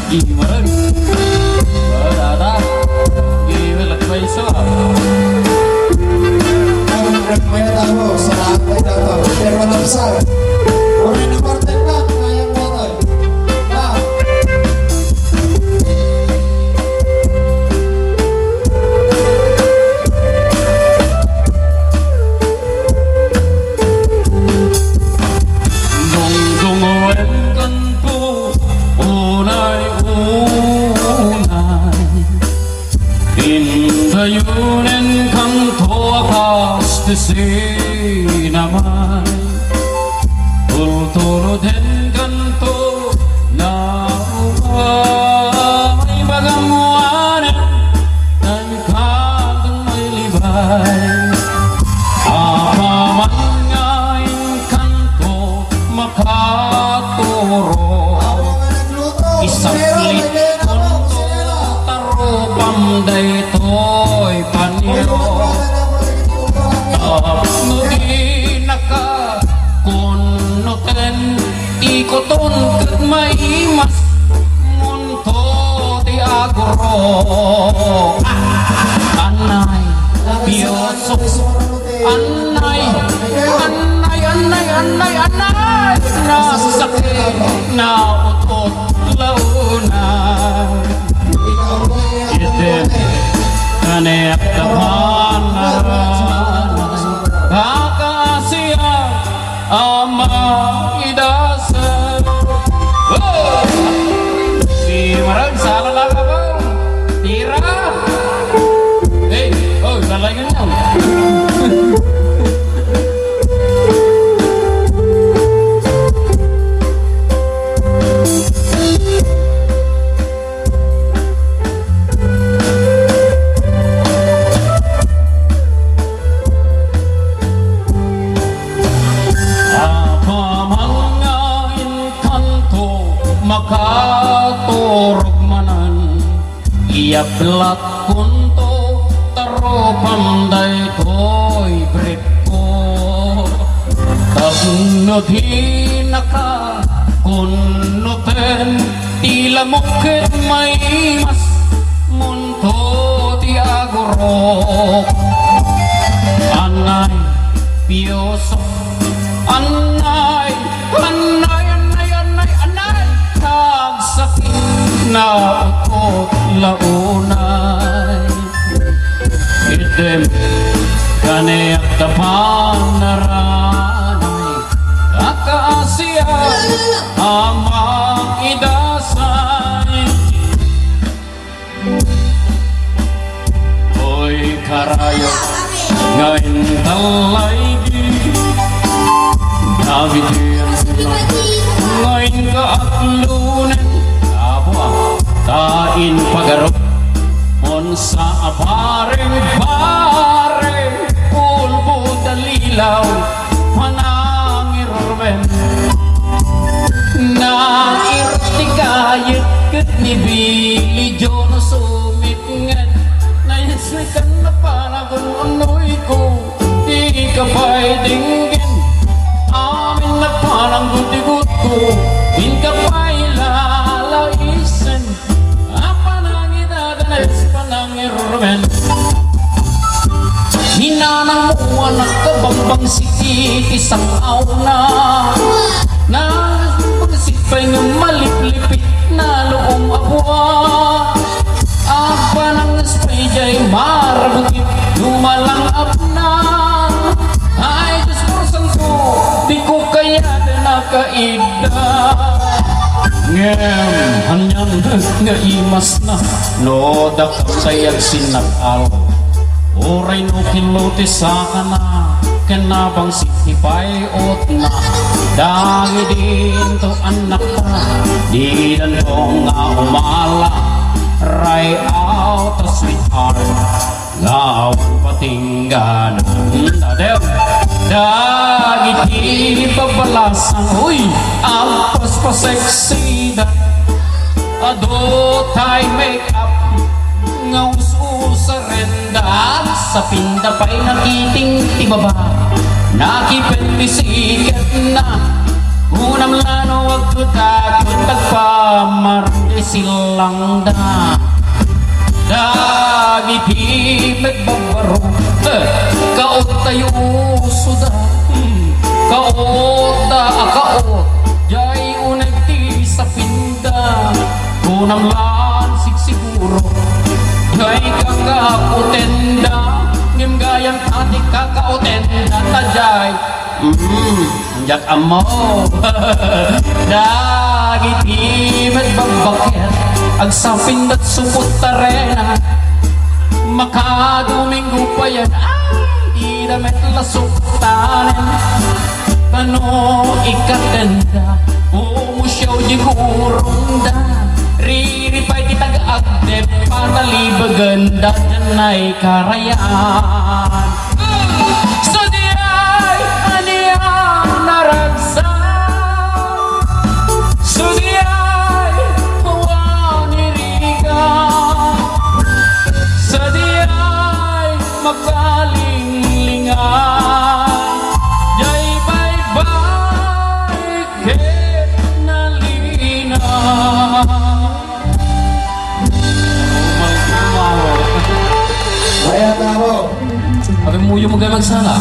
Gimana? Berada, gimana lagi besok? May tayo sa lahat ay dato. Pero matabsal. Uri na Martin lang, kayang motoy. Dungdungan kan po, unay-unay. Hintayunin kang tuwakas naman tultuludin ganto na may bagamuanan ng kantong may libay apaman ngayon kanto makaturo isang lit kanto tarupang daytoy paniro Nudi naka kunuten ikoton ket maimas munto ti agoro anay piosok anay nasakit na utot launay iten kanek tapan Kakasiya ama idasan Si Marag salah lang ako Tira oh lalayan niya makaturog manan iya belak kunto taro panday toy brit ko tagnod hinaka kunoten tila mukit may mas munto ti agorok anay piosok anay sakit na utot launay idem kanek tapan naranay kakasiya amang idasay oy karayo ngayon talaygi nabitin ngayon kaaklunan tain pagarok mon sa bareng pulbo dalilaw manangirmen na irtigayet ket ni Billy Jono sumit ngan nayasnikan na panagon unoy ko di ka pa'y dinggin amin na parang gudigut ko din ka pa'y lalaisan panangirmen hinanang mo anak kabambang sikit isang auna na pagsikpay ng maliplipit na loong abwa apa nang spray jay marabugit lumalang apna ay diskursan ko di ko kaya nakaida ngem hanyang nga imas na no dakap sayag sinakal oray no kilutis sa kana kenabang sikipay ot na dangi din to anak ka di dan ko nga umala right out a sweetheart ngawan patingganan dadem dagiti pabalasan uy ampas pa sexy da ado tay make up nga ususarenda sa pinda pa'y nakiting tibaba nakipendisikat na Unam lano wag ko takot tagpamarde silang da Dagiti nagbabaro Kaot tayo suda Kaot Jay unag ti sa pinda Unam lan siguro Jay kakaotenda Ngim gayang tati kakaotenda Tajay Jak amo Dagiti magbabakit Ag sa pindat supot tarena Makaduminggo pa yan Ay, damit lasuktanen Tano ikatenda Umusyaw di gurong da Riripay kitag agdep Patalibagan da Danay karayan So di ay aniyang naragsa So di ay huwag niriga So di ay makalinglingan Kaya tao. Abi mo yung magalang sana.